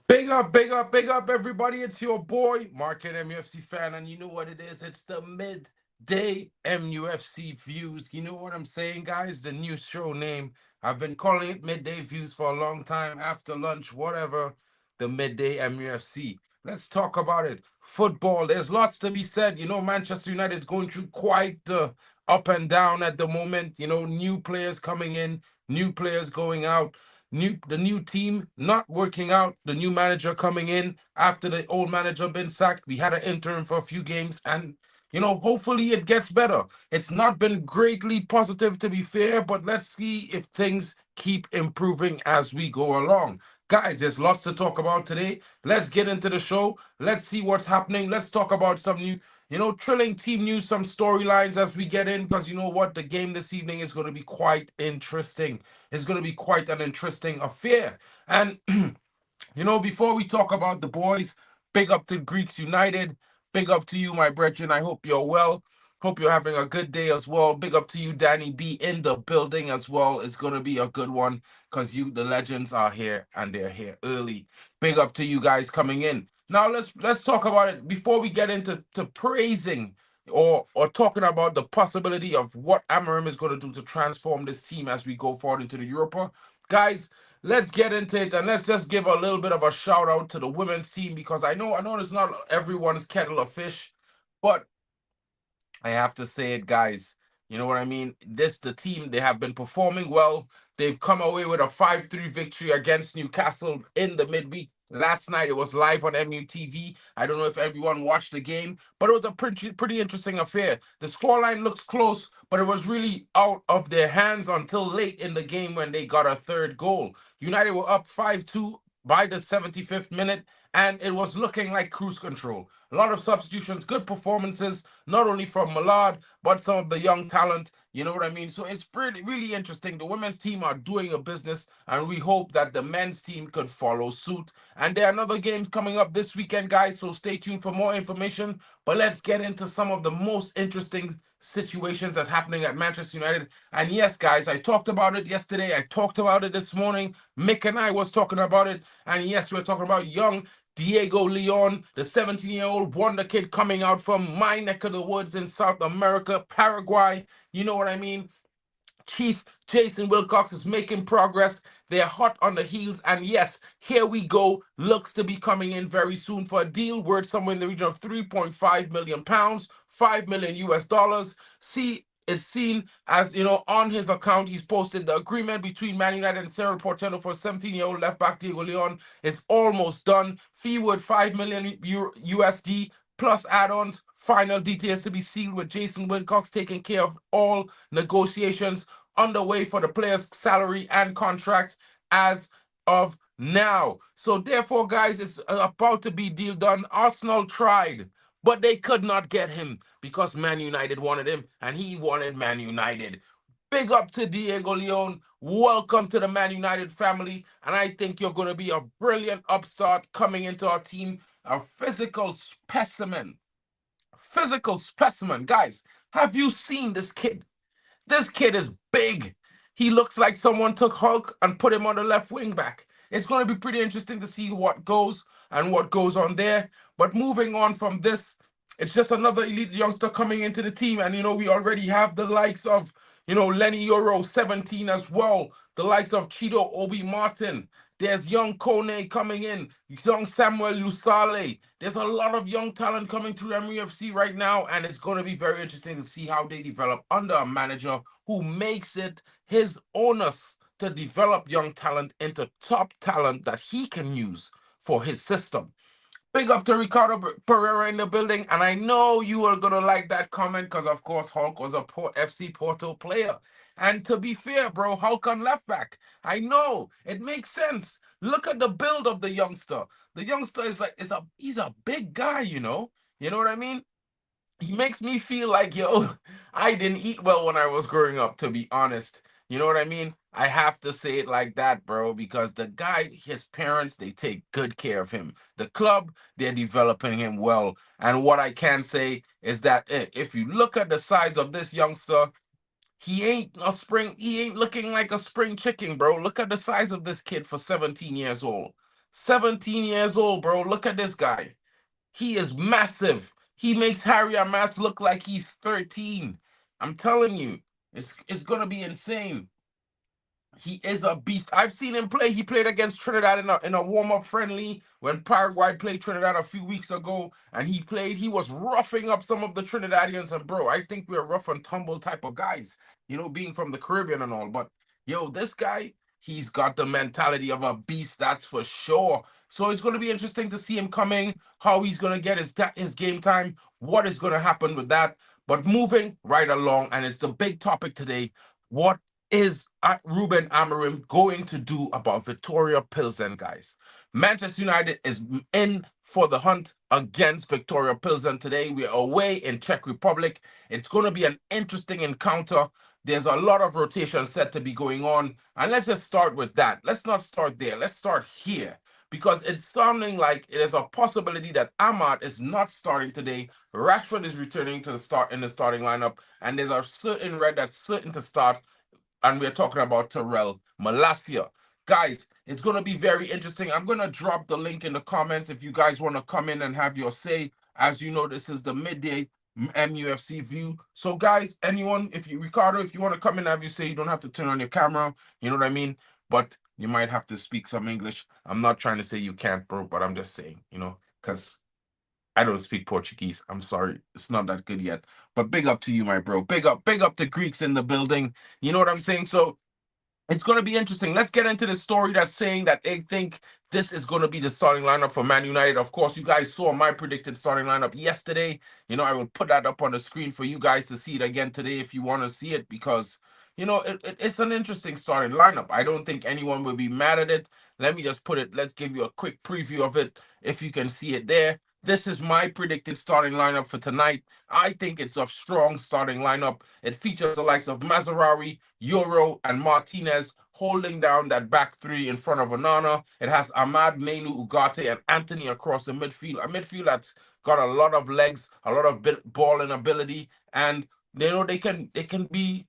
Big up, big up, big up, everybody. It's your boy, Market MUFC fan, and you know what it is? It's the midday MUFC views. You know what I'm saying, guys? The new show name. I've been calling it midday views for a long time, after lunch, whatever. The midday MUFC. Let's talk about it. Football, there's lots to be said. You know, Manchester United is going through quite the up and down at the moment. You know, new players coming in, new players going out, the new team not working out, the new manager coming in after the old manager been sacked. We had an interim for a few games, and hopefully it gets better. It's not been greatly positive, to be fair, but let's see if things keep improving as we go along. Guys, there's lots to talk about today. Let's get into the show. Let's see what's happening. Let's talk about some new, thrilling team news, some storylines as we get in, because you know what? The game this evening is going to be quite interesting. It's going to be quite an interesting affair. And before we talk about the boys, big up to Greeks United. Big up to you, my brethren. I hope you're well. Hope you're having a good day as well. Big up to you, Danny B, in the building as well. It's gonna be a good one because the legends, are here and they're here early. Big up to you guys coming in. Now let's talk about it before we get into praising or talking about the possibility of what Amarim is going to do to transform this team as we go forward into the Europa. Guys, let's get into it, and let's just give a little bit of a shout out to the women's team, because I know it's not everyone's kettle of fish, but I have to say it, guys. You know what I mean? The team, they have been performing well. They've come away with a 5-3 victory against Newcastle in the midweek. Last night it was live on MUTV. I don't know if everyone watched the game, but it was a pretty interesting affair. The scoreline looks close, but it was really out of their hands until late in the game when they got a third goal. United were up 5-2 by the 75th minute, and it was looking like cruise control. A lot of substitutions, good performances, not only from Millard, but some of the young talent. You know what I mean? So it's really interesting. The women's team are doing a business, and we hope that the men's team could follow suit. And there are another games coming up this weekend, guys, so stay tuned for more information. But let's get into some of the most interesting situations that's happening at Manchester United. And yes, guys, I talked about it yesterday. I talked about it this morning. Mick and I was talking about it. And yes, we're talking about young Diego Leon, the 17-year-old wonder kid coming out from my neck of the woods in South America, Paraguay. You know what I mean? Chief Jason Wilcox is making progress. They're hot on the heels. And yes, here we go. Looks to be coming in very soon for a deal worth somewhere in the region of 3.5 million pounds, 5 million US dollars. See, it's seen as, on his account, he's posted the agreement between Man United and Cerro Porteño for 17-year-old left back Diego Leon is almost done. Fee worth 5 million USD plus add-ons. Final details to be sealed, with Jason Wilcox taking care of all negotiations underway for the player's salary and contract as of now. So therefore, guys, it's about to be deal done. Arsenal tried, but they could not get him because Man United wanted him and he wanted Man United. Big up to Diego Leon. Welcome to the Man United family. And I think you're going to be a brilliant upstart coming into our team. A physical specimen. Physical specimen. Guys, have you seen this kid? This kid is big. He looks like someone took Hulk and put him on the left wing back. It's going to be pretty interesting to see what goes and what goes on there. But moving on from this, it's just another elite youngster coming into the team. And, we already have the likes of, Lenny Euro 17 as well. The likes of Chido Obi Martin. There's young Kone coming in. Young Samuel Lusale. There's a lot of young talent coming through MUFC right now. And it's going to be very interesting to see how they develop under a manager who makes it his onus to develop young talent into top talent that he can use for his system. Big up to Ricardo Pereira in the building. And I know you are going to like that comment because, of course, Hulk was a FC Porto player. And to be fair, bro, Hulk on left back. I know. It makes sense. Look at the build of the youngster. The youngster is like, he's a big guy, You know what I mean? He makes me feel like, I didn't eat well when I was growing up, to be honest. You know what I mean? I have to say it like that, bro, because the guy, his parents, they take good care of him. The club, they're developing him well. And what I can say is that if you look at the size of this youngster, He ain't looking like a spring chicken, bro. Look at the size of this kid for 17 years old. 17 years old, bro. Look at this guy. He is massive. He makes Harry Amas look like he's 13. I'm telling you, it's gonna be insane. He is a beast. I've seen him play. He played against Trinidad in a warm-up friendly when Paraguay played Trinidad a few weeks ago, and he was roughing up some of the Trinidadians. And bro, I think we're rough and tumble type of guys, being from the Caribbean and all. But yo, this guy, he's got the mentality of a beast, that's for sure. So it's going to be interesting to see him coming, how he's going to get his game time, what is going to happen with that. But moving right along, and it's the big topic today. What is Ruben Amorim going to do about Victoria Pilsen, guys? Manchester United is in for the hunt against Victoria Pilsen today. We're away in Czech Republic. It's going to be an interesting encounter. There's a lot of rotation set to be going on. And let's just start with that. Let's not start there. Let's start here. Because it's sounding like it is a possibility that Ahmad is not starting today. Rashford is returning to the start in the starting lineup. And there's a certain red that's certain to start, and we're talking about Terrell Malacia. Guys, it's going to be very interesting. I'm going to drop the link in the comments if you guys want to come in and have your say. As you know, this is the midday MUFC view. So, guys, Ricardo, if you want to come in and have your say, you don't have to turn on your camera. You know what I mean? But you might have to speak some English. I'm not trying to say you can't, bro, but I'm just saying, because I don't speak Portuguese. I'm sorry. It's not that good yet. But big up to you, my bro. Big up the Greeks in the building. You know what I'm saying? So it's going to be interesting. Let's get into the story that's saying that they think this is going to be the starting lineup for Man United. Of course, you guys saw my predicted starting lineup yesterday. I will put that up on the screen for you guys to see it again today if you want to see it, because, it's an interesting starting lineup. I don't think anyone will be mad at it. Let me just let's give you a quick preview of it if you can see it there. This is my predicted starting lineup for tonight. I think it's a strong starting lineup. It features the likes of Mazarawi, Euro, and Martinez holding down that back three in front of Onana. It has Ahmad, Mainu, Ugarte, and Anthony across the midfield. A midfield that's got a lot of legs, a lot of balling ability, and they can be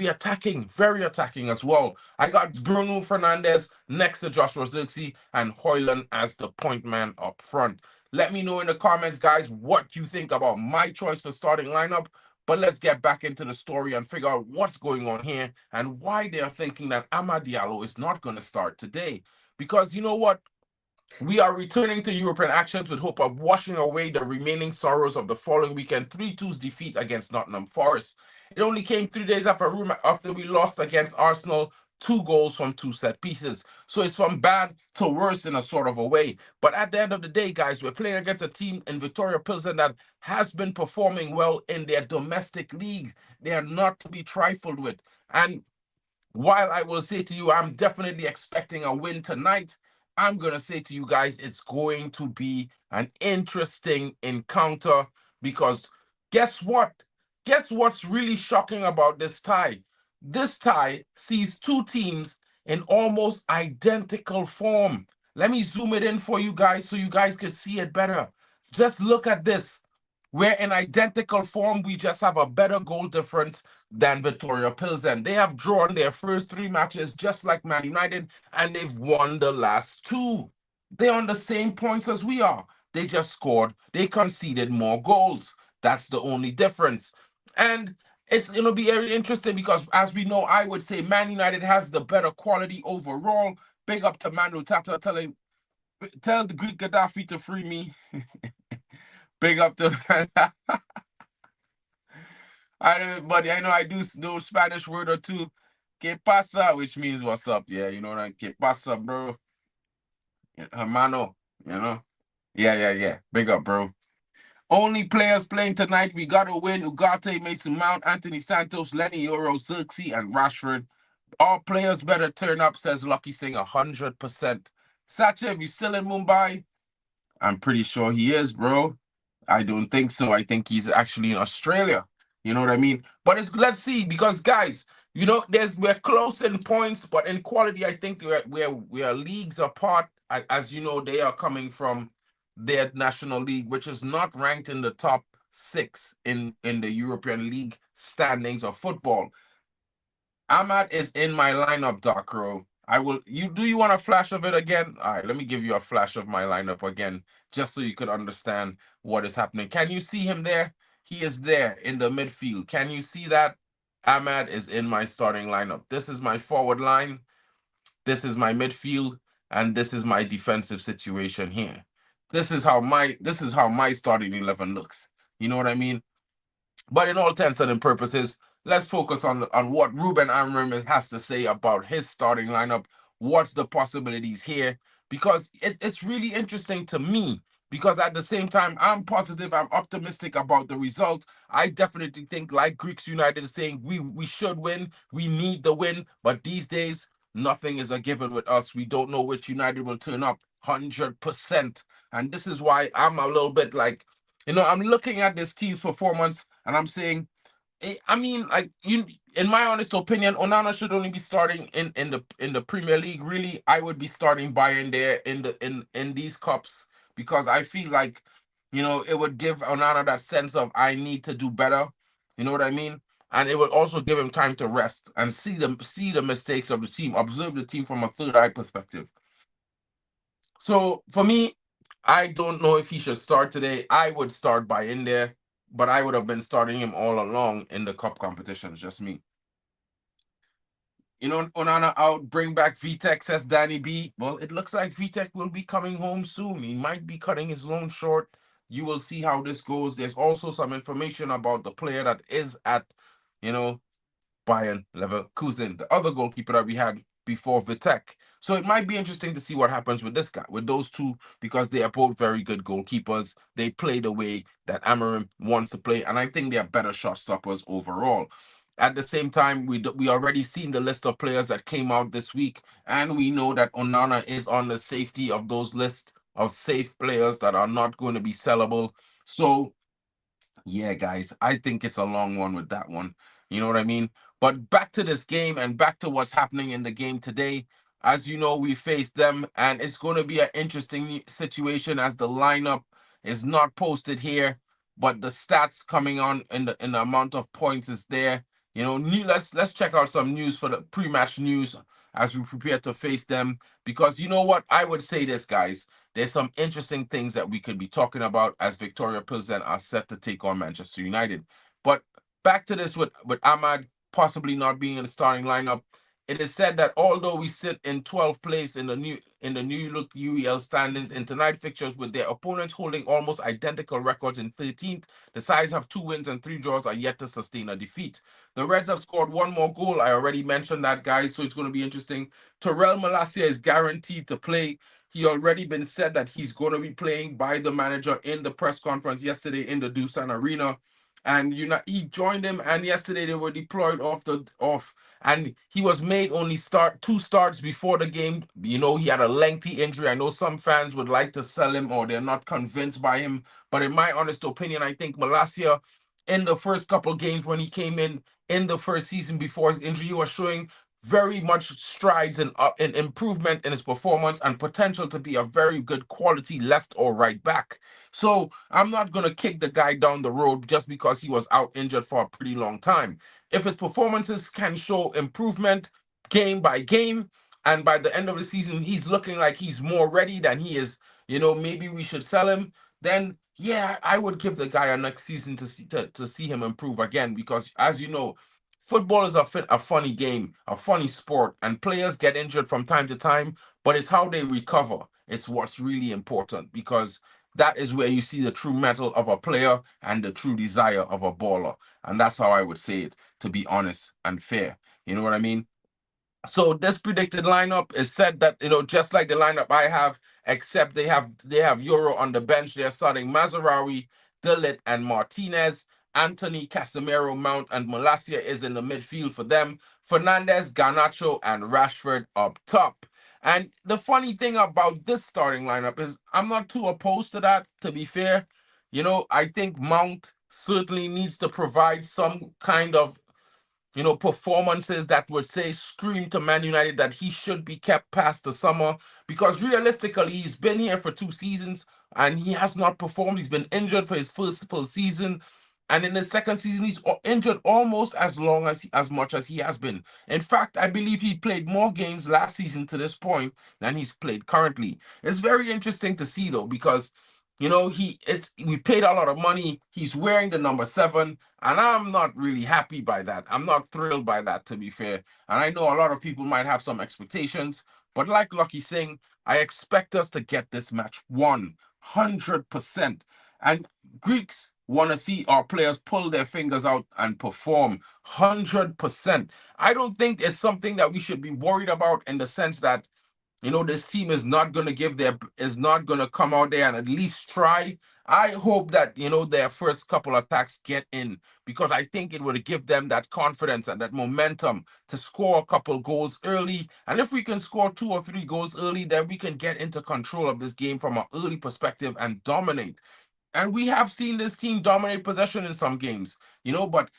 attacking, very attacking as well. I got Bruno Fernandes next to Joshua Zirkzee and Hoyland as the point man up front. Let me know in the comments, guys, what you think about my choice for starting lineup. But let's get back into the story and figure out what's going on here and why they're thinking that Amad Diallo is not going to start today. Because you know what? We are returning to European actions with hope of washing away the remaining sorrows of the following weekend 3-2's defeat against Nottingham Forest. It only came 3 days after we lost against Arsenal, 2 goals from 2 set pieces. So it's from bad to worse in a sort of a way. But at the end of the day, guys, we're playing against a team in Victoria Pilsen that has been performing well in their domestic league. They are not to be trifled with. And while I will say to you, I'm definitely expecting a win tonight, I'm going to say to you guys, it's going to be an interesting encounter because guess what? Guess what's really shocking about this tie? This tie sees two teams in almost identical form. Let me zoom it in for you guys so you guys can see it better. Just look at this. We're in identical form. We just have a better goal difference than Victoria Pilsen. They have drawn their first 3 matches just like Man United, and they've won the last 2. They're on the same points as we are. They conceded more goals. That's the only difference. And it's going to be very interesting because, as we know, I would say Man United has the better quality overall. Big up to Manu Tata tell the Greek Gaddafi to free me. Big up to buddy. I know I do know Spanish word or two. Que pasa, which means what's up. Yeah, you know that. Que pasa, bro. Hermano, you know. Yeah. Big up, bro. Only players playing tonight. We got to win. Ugarte, Mason Mount, Anthony Santos, Lenny Euro, Zirkzee, and Rashford. All players better turn up, says Lucky Singh 100%. Sachev, you still in Mumbai? I'm pretty sure he is, bro. I don't think so. I think he's actually in Australia. You know what I mean? But let's see, because guys, we're close in points, but in quality, I think we're leagues apart. As you know, they are coming from their national league, which is not ranked in the top 6 in the European League standings of football. Ahmad is in my lineup, Docro. I will. You want a flash of it again? All right, let me give you a flash of my lineup again, just so you could understand what is happening. Can you see him there? He is there in the midfield. Can you see that? Ahmad is in my starting lineup. This is my forward line. This is my midfield, and this is my defensive situation here. This is how my starting 11 looks. You know what I mean? But in all intents and purposes, let's focus on what Ruben Amorim has to say about his starting lineup. What's the possibilities here? Because it's really interesting to me. Because at the same time, I'm positive, I'm optimistic about the result. I definitely think, like Greeks United is saying, we should win. We need the win. But these days, nothing is a given with us. We don't know which United will turn up 100%. And this is why I'm a little bit like, I'm looking at this team's performance and I'm saying, I mean, like in my honest opinion, Onana should only be starting in the Premier League. Really, I would be starting Bayern there in these cups because I feel like, it would give Onana that sense of I need to do better. You know what I mean? And it would also give him time to rest and see the mistakes of the team, observe the team from a third eye perspective. So for me, I don't know if he should start today. I would start by in there, but I would have been starting him all along in the cup competitions. Just me. Onana out, bring back VTech, says Danny B. Well, it looks like VTech will be coming home soon. He might be cutting his loan short. You will see how this goes. There's also some information about the player that is at, you know, Bayern Leverkusen, the other goalkeeper that we had before Vitek. So it might be interesting to see what happens with this guy, with those two, because they are both very good goalkeepers. They play the way that Amorim wants to play, and I think they are better shot stoppers overall. At the same time, we already seen the list of players that came out this week, and we know that Onana is on the safety of those lists of safe players that are not going to be sellable. So yeah, guys, I think it's a long one with that one. You know what I mean? But back to this game and back to what's happening in the game today. As you know, we face them, and it's going to be an interesting situation as the lineup is not posted here, but the stats coming on in the amount of points is there. Let's check out some news for the pre-match news as we prepare to face them. Because you know what? I would say this, guys. There's some interesting things that we could be talking about as Victoria Pilsen are set to take on Manchester United. But back to this with Ahmad possibly not being in the starting lineup. It is said that although we sit in 12th place in the new look UEL standings in tonight fixtures with their opponents holding almost identical records in 13th, the sides have 2 wins and 3 draws are yet to sustain a defeat. The Reds have scored one more goal. I already mentioned that, guys, so it's going to be interesting. Terrell Malacia is guaranteed to play. He already been said that he's going to be playing by the manager in the press conference yesterday in the Dusan Arena. And he joined him, and yesterday they were deployed off, and he was made only start 2 starts before the game. He had a lengthy injury. I know some fans would like to sell him or they're not convinced by him, but in my honest opinion, I think Malasia in the first couple games when he came in the first season before his injury, he was showing very much strides in improvement in his performance and potential to be a very good quality left or right back. So I'm not going to kick the guy down the road just because he was out injured for a pretty long time. If his performances can show improvement game by game, and by the end of the season, he's looking like he's more ready than he is, maybe we should sell him, then yeah, I would give the guy a next season to see him improve again because, as you know, football is a funny game, a funny sport, and players get injured from time to time, but it's how they recover. It's what's really important because that is where you see the true mettle of a player and the true desire of a baller. And that's how I would say it, to be honest and fair. You know what I mean? So this predicted lineup is said that just like the lineup I have, except they have Euro on the bench. They're starting Mazarawi, Dillit, and Martinez. Anthony, Casemiro, Mount, and Malacia is in the midfield for them. Fernandez, Garnacho, and Rashford up top. And the funny thing about this starting lineup is I'm not too opposed to that, to be fair. I think Mount certainly needs to provide some kind of performances that would say scream to Man United that he should be kept past the summer because realistically he's been here for 2 seasons and he has not performed. He's been injured for his first full season. And in his second season, he's injured almost as long as much as he has been. In fact, I believe he played more games last season to this point than he's played currently. It's very interesting to see though, because we paid a lot of money. He's wearing the number 7, and I'm not really happy by that. I'm not thrilled by that, to be fair. And I know a lot of people might have some expectations, but like Lucky saying, I expect us to get this match 100%. And Greeks want to see our players pull their fingers out and perform 100%. I don't think it's something that we should be worried about, in the sense that this team is not going to is not going to come out there and at least try. I hope that their first couple attacks get in, because I think it would give them that confidence and that momentum to score a couple goals early. And if we can score 2 or 3 goals early, then we can get into control of this game from an early perspective and dominate. And we have seen this team dominate possession in some games, but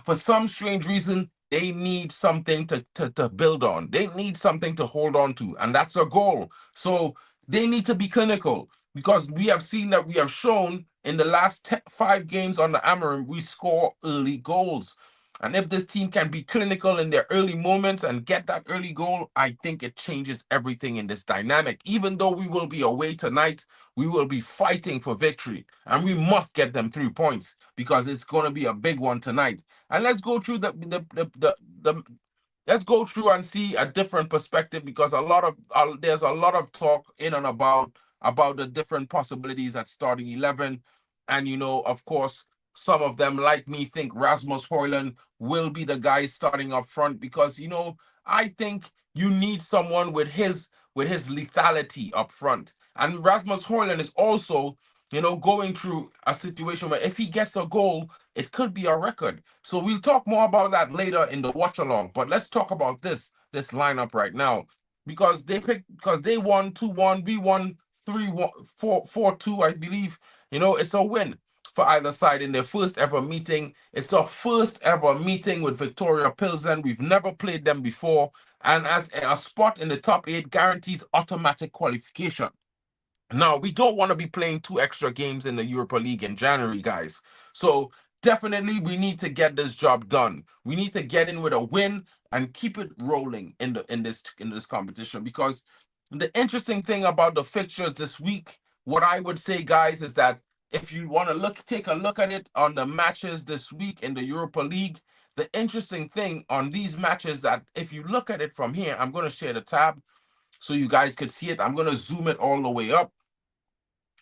for some strange reason, they need something to build on. They need something to hold on to, and that's a goal. So they need to be clinical, because we have seen that we have shown in the last 5 games on the Amarim, we score early goals. And if this team can be clinical in their early moments and get that early goal, I think it changes everything in this dynamic. Even though we will be away tonight, we will be fighting for victory, and we must get them 3 points, because it's going to be a big one tonight. And let's go through the let's go through and see a different perspective, because there's a lot of talk in and about the different possibilities at starting 11. And of course, some of them, like me, think Rasmus Højlund will be the guy starting up front, because I think you need someone with his lethality up front. And Rasmus Højlund is also going through a situation where if he gets a goal, it could be a record. So we'll talk more about that later in the watch along. But let's talk about this lineup right now, because they won 2-1, we won 3-1, 4-2, I believe. It's a win for either side in their first ever meeting. It's our first ever meeting with Victoria Pilsen. We've never played them before, and as a spot in the top 8 guarantees automatic qualification. Now, we don't want to be playing 2 extra games in the Europa League in January, guys. So definitely we need to get this job done. We need to get in with a win and keep it rolling in this competition, because the interesting thing about the fixtures this week, what I would say, guys, is that if you want to take a look at it on the matches this week in the Europa League, the interesting thing on these matches, that if you look at it from here, I'm going to share the tab so you guys could see it. I'm going to zoom it all the way up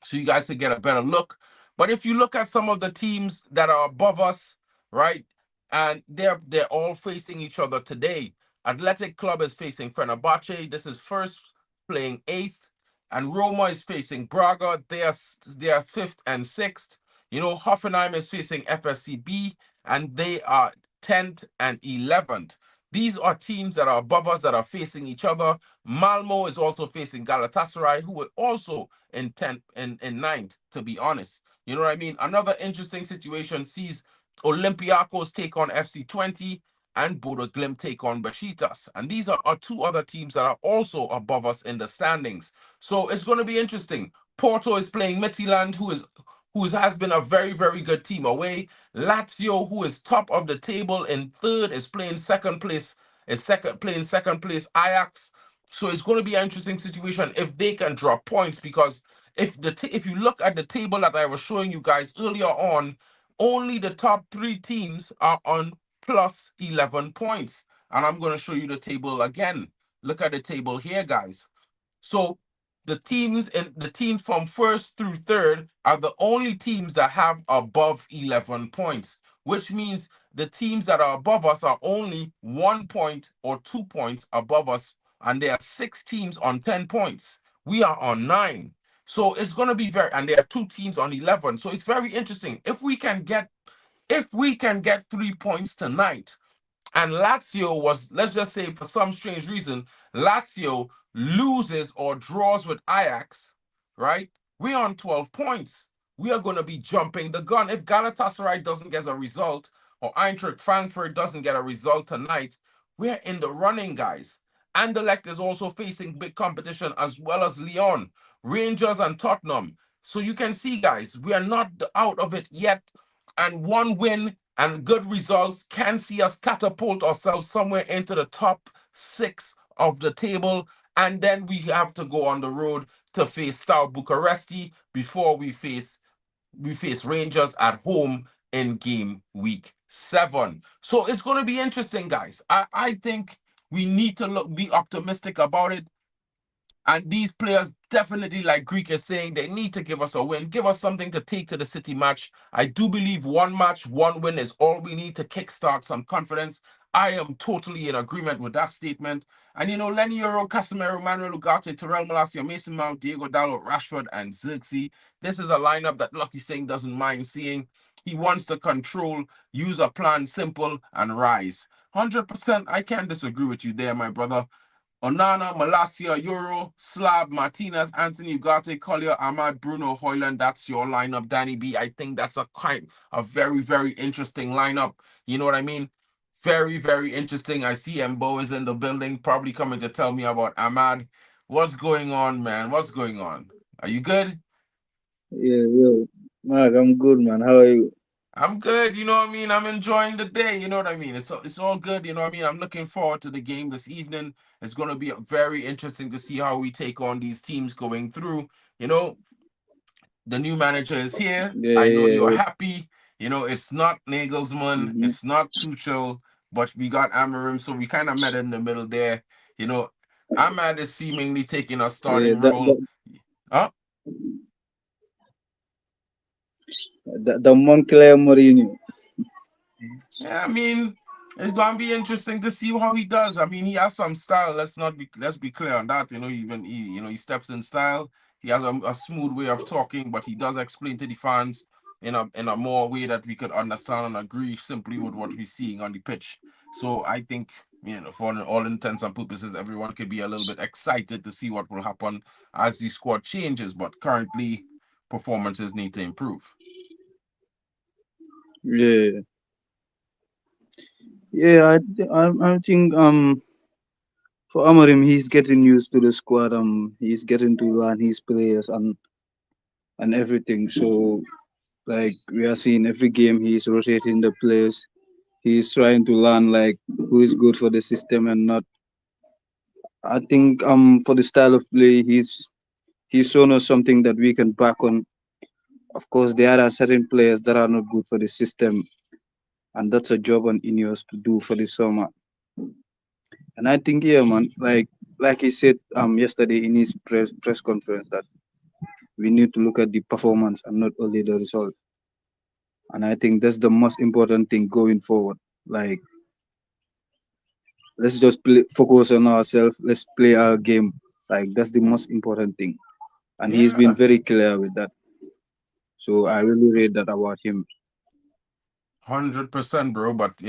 so you guys can get a better look. But if you look at some of the teams that are above us, right, and they're all facing each other today. Athletic Club is facing Fenerbahce. This is first, playing eighth, and Roma is facing Braga. They are fifth and sixth. Hoffenheim is facing FSCB, and they are 10th and 11th. These are teams that are above us that are facing each other. Malmo is also facing Galatasaray, who are also in 10th and in ninth, to be honest. You know what I mean? Another interesting situation sees Olympiacos take on FC20 and Bodo Glimt take on Besiktas. And these are 2 other teams that are also above us in the standings. So it's going to be interesting. Porto is playing Midtjylland, who has been a very, very good team away. Lazio, who is top of the table in third, is playing second place, playing second place Ajax. So it's going to be an interesting situation if they can drop points, because if you look at the table that I was showing you guys earlier on, only the top 3 teams are on plus 11 points. And I'm going to show you the table again. Look at the table here, guys. So the teams from first through third are the only teams that have above 11 points, which means the teams that are above us are only 1 point or 2 points above us, and there are 6 teams on 10 points. We are on 9. So it's going to be and there are 2 teams on 11. So it's very interesting. If we can get 3 points tonight, and Lazio was, let's just say, for some strange reason, Lazio loses or draws with Ajax, right? We're on 12 points. We are going to be jumping the gun. If Galatasaray doesn't get a result, or Eintracht Frankfurt doesn't get a result tonight, we're in the running, guys. Anderlecht is also facing big competition, as well as Lyon, Rangers, and Tottenham. So you can see, guys, we are not out of it yet. And one win and good results can see us catapult ourselves somewhere into the top six of the table. And then we have to go on the road to face Star Bucharesti before we face Rangers at home in game week 7. So it's going to be interesting, guys. I think we need to be optimistic about it. And these players definitely, like Greek is saying, they need to give us a win, give us something to take to the City match. I do believe one match, one win is all we need to kickstart some confidence. I am totally in agreement with that statement. And Lenny Euro, Casemiro, Manuel Ugarte, Terrell Malacia, Mason Mount, Diego Dallo, Rashford, and Zirkzee. This is a lineup that Lucky Singh doesn't mind seeing. He wants to control, use a plan, simple, and rise. 100%, I can't disagree with you there, my brother. Onana, Malacia, Euro, Slab, Martinez, Anthony Ugarte, Collier, Ahmad, Bruno, Hoyland. That's your lineup, Danny B. I think that's a very, very interesting lineup. You know what I mean? Very, very interesting. I see Mbo is in the building, probably coming to tell me about Ahmad. What's going on, man? What's going on? Are you good? Yeah, yo, Mark, I'm good, man. How are you? I'm good, you know what I mean? I'm enjoying the day, you know what I mean? It's all good, you know what I mean? I'm looking forward to the game this evening. It's going to be very interesting to see how we take on these teams going through. You know, the new manager is here. Yeah, I know yeah, you're yeah. happy. It's not Nagelsmann, Mm-hmm. it's not Tuchel, but we got Amarim, so we kind of met in the middle there. You know, Ahmad is seemingly taking a Yeah, starting role. Huh? the Montclair Mourinho. Yeah, I mean, it's gonna be interesting to see how he does. I mean, he has some style. Let's be clear on that. Even he steps in style. He has a smooth way of talking, but he does explain to the fans in a more way that we could understand and agree simply with what we're seeing on the pitch. So I think, for all intents and purposes, everyone could be a little bit excited to see what will happen as the squad changes. But currently, performances need to improve. Yeah, yeah. I think for Amarim, he's getting used to the squad. He's getting to learn his players and everything. So like we are seeing every game, he's rotating the players. He's trying to learn like who is good for the system and not. I think for the style of play, he's shown us something that we can back on. Of course, there are certain players that are not good for the system, and that's a job on Ineos to do for the summer. And I think, yeah, man, like he said yesterday in his press conference that we need to look at the performance and not only the result. And I think that's the most important thing going forward. Like, let's just focus on ourselves. Let's play our game. Like that's the most important thing. And he's been Yeah. very clear with that. So I really rate that about him. 100%, bro. But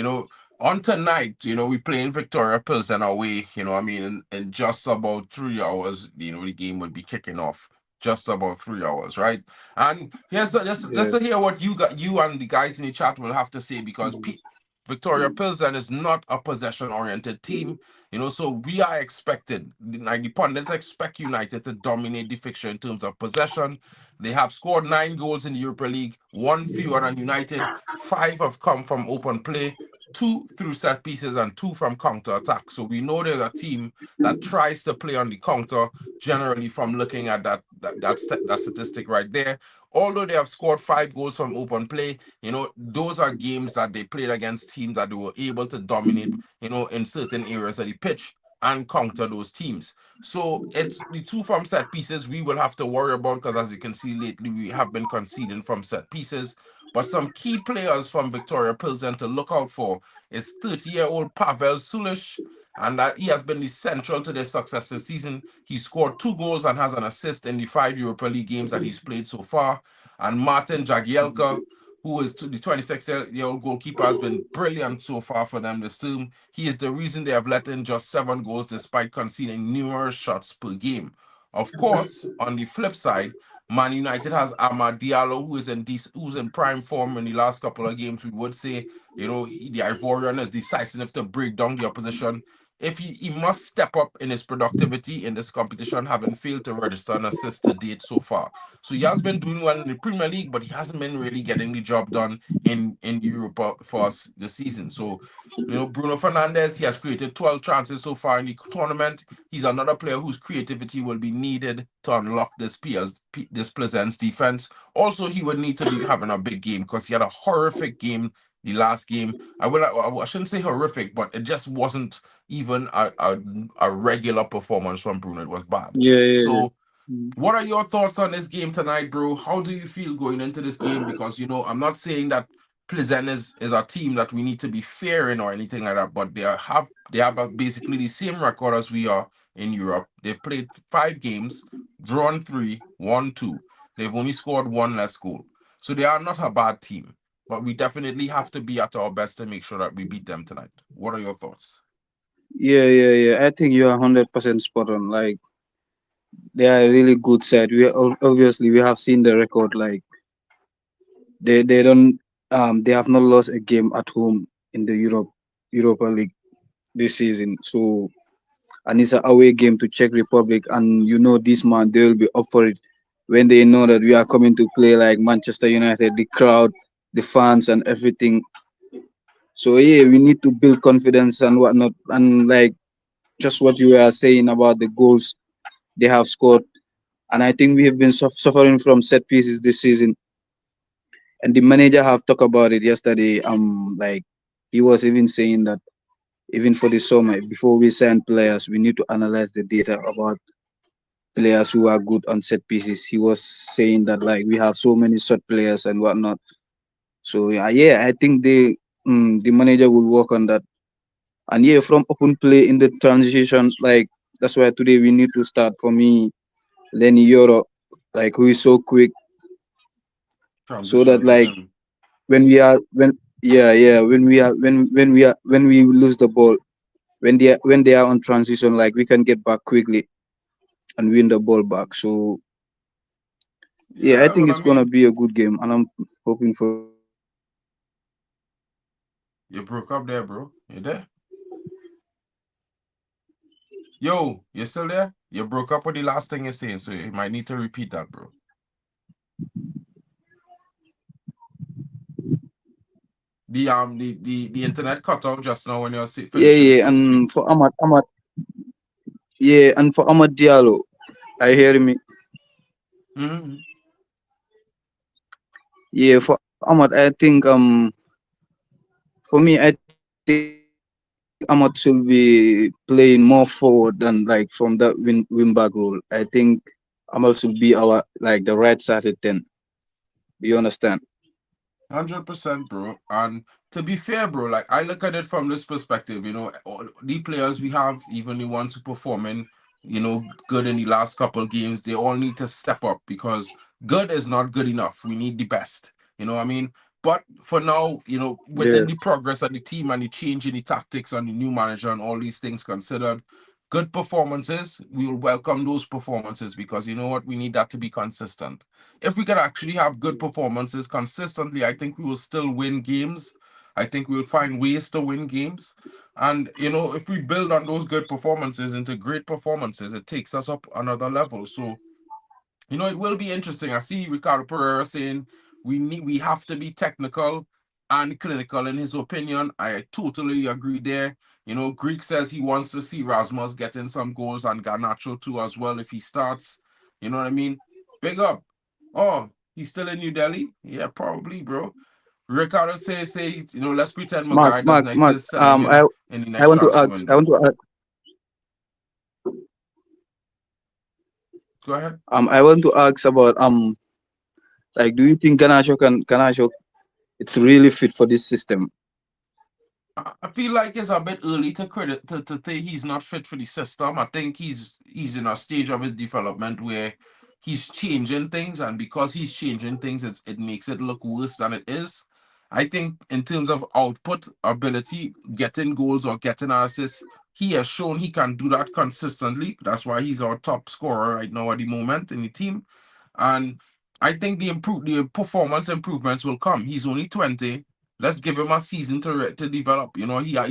on tonight, we playing Victoria Pilsen away. I mean, in just about 3 hours, the game would be kicking off. Just about 3 hours, right? And here's just Yeah, to hear what you and the guys in the chat will have to say because Victoria Pilsen is not a possession-oriented team. So we are expected, like the pundits expect United to dominate the fixture in terms of possession. They have scored 9 goals in the Europa League, one fewer than United. Five have come from open play, two through set pieces, and two from counter attack. So we know there's a team that tries to play on the counter, generally from looking at that statistic right there. Although they have scored 5 goals from open play, those are games that they played against teams that they were able to dominate, in certain areas of the pitch and counter those teams. So it's the two from set pieces we will have to worry about because as you can see lately, we have been conceding from set pieces. But some key players from Victoria Pilsen to look out for is 30-year-old Pavel Sulish, and that he has been essential to their success this season. He scored 2 goals and has an assist in the 5 Europa League games that he's played so far. And Martin Jagielka, who is the 26-year-old goalkeeper, has been brilliant so far for them this term. He is the reason they have let in just 7 goals despite conceding numerous shots per game. Of course, on the flip side, Man United has Amad Diallo, who's in prime form in the last couple of games. We would say, the Ivorian is decisive enough to break down the opposition. if he must step up in his productivity in this competition, having failed to register an assist to date so far. So he has been doing well in the Premier League, but he hasn't been really getting the job done in Europa for us this season. So, Bruno Fernandes, he has created 12 chances so far in the tournament. He's another player whose creativity will be needed to unlock this Pleasance defense. Also, he would need to be having a big game because he had a horrific game the last game. I shouldn't say horrific, but it just wasn't even a regular performance from Bruno. It was bad. Yeah, yeah, yeah. So Mm. what are your thoughts on this game tonight, bro? How do you feel going into this game? Because I'm not saying that Pleasant is a team that we need to be fearing or anything like that, but they have basically the same record as we are in Europe. They've played 5 games, drawn 3, won 2. They've only scored one less goal, so they are not a bad team. But we definitely have to be at our best to make sure that we beat them tonight. What are your thoughts? Yeah, yeah, yeah. I think you are 100% spot on. Like they are a really good side. Obviously we have seen the record. Like they don't they have not lost a game at home in the Europa League this season. So and it's an away game to Czech Republic, and this man they will be up for it when they know that we are coming to play like Manchester United, the crowd, the fans, and everything. So yeah, we need to build confidence and whatnot, and like just what you were saying about the goals they have scored, and I think we have been suffering from set pieces this season, and the manager have talked about it yesterday. Like he was even saying that even for the summer, before we sign players, we need to analyze the data about players who are good on set pieces. He was saying that like we have so many shot players and whatnot. So yeah, I think the manager will work on that. And yeah, from open play in the transition, like that's why today we need to start for me, Lenny Yoro, like who is so quick, so that Transition is like in. when we are when yeah yeah when we lose the ball, when they are on transition, like we can get back quickly and win the ball back. So yeah, I Yeah, think well, I it's gonna mean, be a good game, and I'm hoping for the best. you broke up there, bro. You there? Yo, you still there? You broke up with the last thing you're saying, so you might need to repeat that, bro. The internet cut out just now when you were Yeah, finishing yeah, and speak. for Ahmad, yeah, and for Ahmad Diallo, I hear me. Hmm. Yeah, for Ahmad, I think for me, I think Ahmad should be playing more forward than like from the wing back role. I think Ahmad should be our like the right sided 10. Do you understand? 100%, bro. And to be fair, bro, like I look at it from this perspective, all the players we have, even the ones who performing, good in the last couple of games, they all need to step up because good is not good enough. We need the best. You know what I mean? But for now, Yeah, within the progress of the team and the change in the tactics and the new manager and all these things considered, good performances, we will welcome those performances because you know what? We need that to be consistent. If we can actually have good performances consistently, I think we will still win games. I think we'll find ways to win games. And, if we build on those good performances into great performances, it takes us up another level. So, it will be interesting. I see Ricardo Pereira saying we have to be technical and clinical in his opinion. I totally agree there. Greek says he wants to see Rasmus getting some goals and Garnacho too as well if he starts. You know what I mean? Big up. Oh, he's still in New Delhi? Yeah, probably, bro. Ricardo says, let's pretend Maguire doesn't Mark, exist, selling I him in the I next want to transfer ask, I window. want to ask, Go ahead. I want to ask about like, do you think Ganacho it's really fit for this system? I feel like it's a bit early to credit to say he's not fit for the system. I think he's in a stage of his development where he's changing things, and because he's changing things, it makes it look worse than it is. I think in terms of output, ability, getting goals or getting assists, he has shown he can do that consistently. That's why he's our top scorer right now at the moment in the team. And I think the performance improvements will come. He's only 20. Let's give him a season to develop. He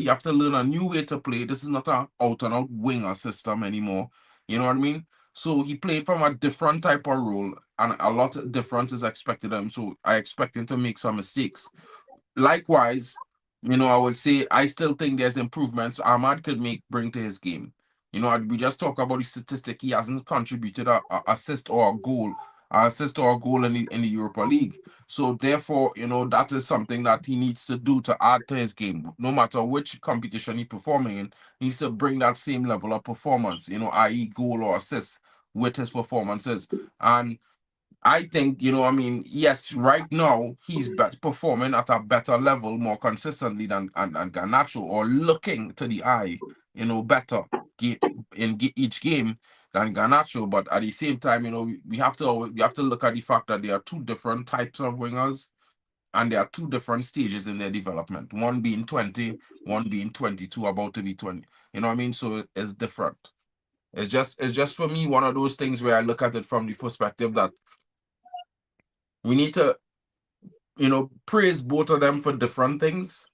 have to learn a new way to play. This is not a out and out winger system anymore. You know what I mean? So he played from a different type of role, and a lot of difference is expected of him. So I expect him to make some mistakes. Likewise, I would say I still think there's improvements Ahmad could bring to his game. We just talk about the statistic. He hasn't contributed a assist or a goal in the Europa League. So therefore, that is something that he needs to do to add to his game. No matter which competition he's performing in, he needs to bring that same level of performance, i.e. goal or assist with his performances. And I think, yes, right now he's performing at a better level more consistently than Garnacho, or looking to the eye, better ga- each game than Garnacho. But at the same time, we have to look at the fact that there are two different types of wingers, and there are two different stages in their development. One being 20, one being 22, about to be 20. You know what I mean? So it's different. It's just for me one of those things where I look at it from the perspective that we need to praise both of them for different things,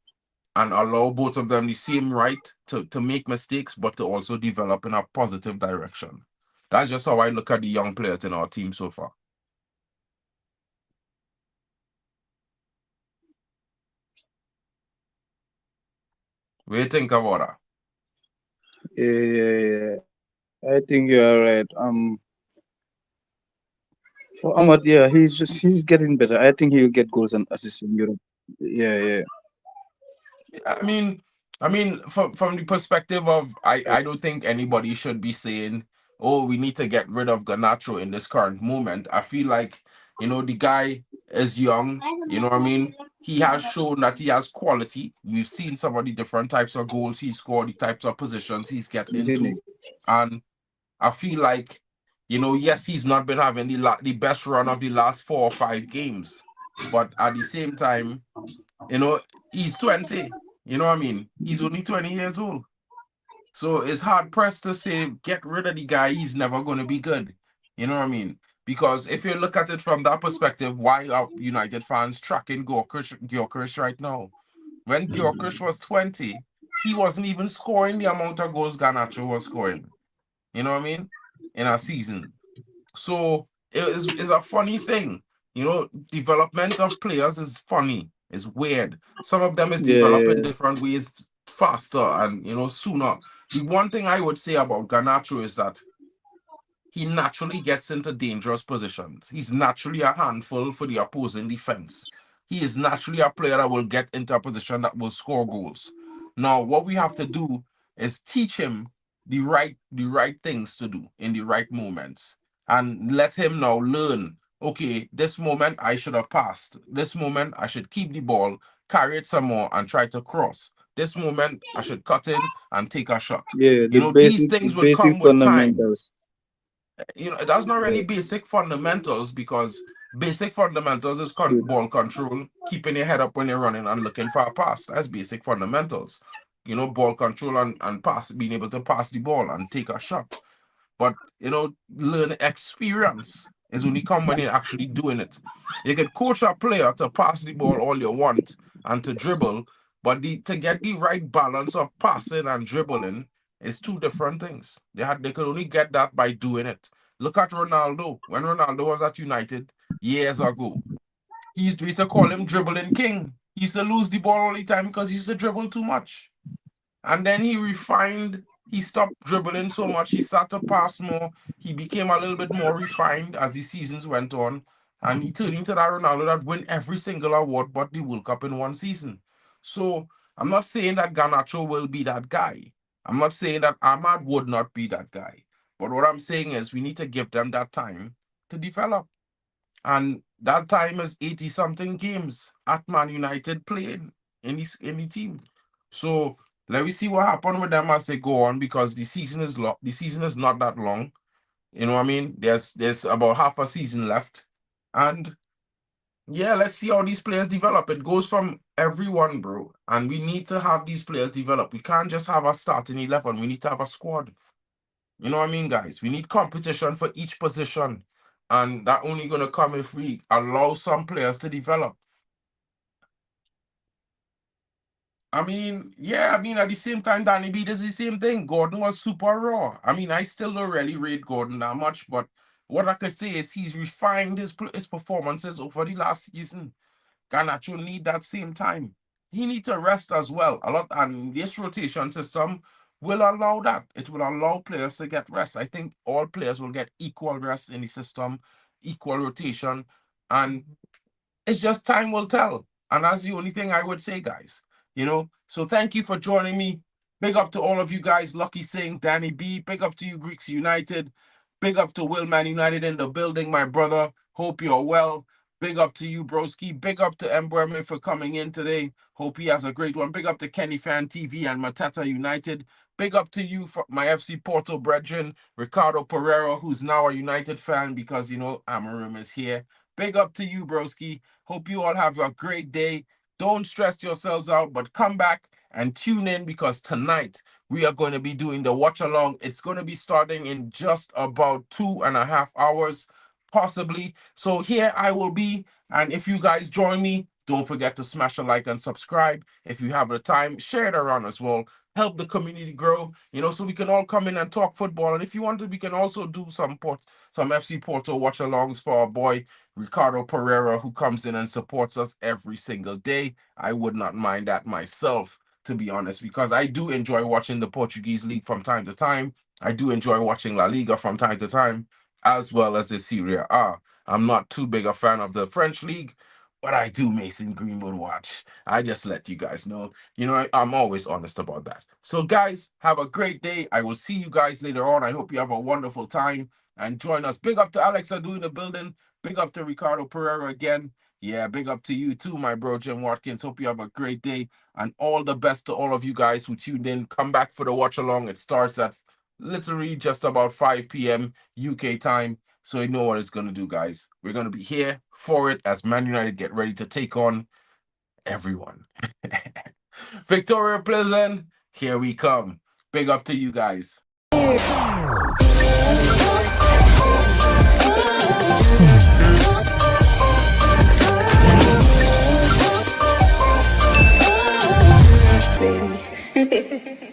and allow both of them the same right to make mistakes, but to also develop in a positive direction. That's just how I look at the young players in our team so far. What do you think about that? Yeah, yeah, yeah. I think you are right. For Ahmad, yeah, he's getting better. I think he will get goals and assists in Europe. Yeah, yeah. I mean, from the perspective of, I don't think anybody should be saying, "Oh, we need to get rid of Garnacho in this current moment." I feel like, the guy is young. You know what I mean? He has shown that he has quality. We've seen some of the different types of goals he scored, the types of positions he's get Zini. into, and I feel like, yes, he's not been having the best run of the last 4 or 5 games, but at the same time, you know, he's 20. You know what I mean? He's only 20 years old. So it's hard pressed to say, get rid of the guy. He's never going to be good. You know what I mean? Because if you look at it from that perspective, why are United fans tracking Gyökeres right now? When Gyökeres was 20, he wasn't even scoring the amount of goals Garnacho was scoring. You know what I mean? In a season. So it's a funny thing. Development of players is funny. It's weird. Some of them is Yeah, developing yeah, different ways faster and sooner. The one thing I would say about Garnacho is that he naturally gets into dangerous positions. He's naturally a handful for the opposing defense. He is naturally a player that will get into a position that will score goals. Now, what we have to do is teach him the right things to do in the right moments, and let him now learn. Okay, this moment I should have passed. This moment I should keep the ball, carry it some more, and try to cross. This moment I should cut in and take a shot. yeah. These things will Basic come with time. fundamentals. That's not really Yeah, basic fundamentals, because basic fundamentals is shoot. ball control, keeping your head up when you're running and looking for a pass. That's basic fundamentals. Ball control and pass, being able to pass the ball and take a shot. But learn experience is only come when you're actually doing it. You can coach a player to pass the ball all you want and to dribble, but to get the right balance of passing and dribbling is two different things. They could only get that by doing it. Look at Ronaldo. When Ronaldo was at United years ago, we used to call him dribbling king. He used to lose the ball all the time because he used to dribble too much. And then he stopped dribbling so much, he started to pass more. He became a little bit more refined as the seasons went on. And he turned into that Ronaldo that win every single award but the World Cup in one season. So I'm not saying that Garnacho will be that guy. I'm not saying that Ahmad would not be that guy. But what I'm saying is we need to give them that time to develop. And that time is 80 something games at Man United playing in the team. So let me see what happens with them as they go on, because the season is not that long. You know what I mean? There's about half a season left. And yeah, let's see how these players develop. It goes from everyone, bro. And we need to have these players develop. We can't just have a starting 11. We need to have a squad. You know what I mean, guys? We need competition for each position. And that only gonna come if we allow some players to develop. I mean, yeah, I mean, at the same time, Danny B does the same thing. Gordon was super raw. I mean, I still don't really rate Gordon that much, but what I could say is he's refined his performances over the last season. Garnacho need that same time. He need to rest as well. A lot, and this rotation system will allow that. It will allow players to get rest. I think all players will get equal rest in the system, equal rotation, and it's just time will tell. And that's the only thing I would say, guys. So thank you for joining me. Big up to all of you guys. Lucky Singh, Danny B. Big up to you, Greeks United. Big up to Willman United in the building, my brother. Hope you're well. Big up to you, broski. Big up to Mbweme for coming in today. Hope he has a great one. Big up to Kenny Fan TV and Matata United. Big up to you, for my FC Porto brethren, Ricardo Pereira, who's now a United fan because, Amarim is here. Big up to you, broski. Hope you all have a great day. Don't stress yourselves out, but come back and tune in because tonight we are going to be doing the watch along. It's going to be starting in just about 2.5 hours, possibly. So here I will be. And if you guys join me, don't forget to smash a like and subscribe. If you have the time, share it around as well. Help the community grow, so we can all come in and talk football. And if you want to, we can also do some FC Porto watch alongs for our boy Ricardo Pereira, who comes in and supports us every single day. I would not mind that myself, to be honest, because I do enjoy watching the Portuguese league from time to time. I do enjoy watching La Liga from time to time, as well as the Serie A. I'm not too big a fan of the French league, but I do Mason Greenwood watch. I just let you guys know. I'm always honest about that. So, guys, have a great day. I will see you guys later on. I hope you have a wonderful time and join us. Big up to Alex Adu in the building. Big up to Ricardo Pereira again. Yeah, big up to you too, my bro, Jim Watkins. Hope you have a great day and all the best to all of you guys who tuned in. Come back for the watch along. It starts at literally just about 5 p.m. UK time. So you know what it's going to do, guys. We're going to be here for it as Man United get ready to take on everyone. Victoria Pleasant, here we come. Big up to you guys. Baby.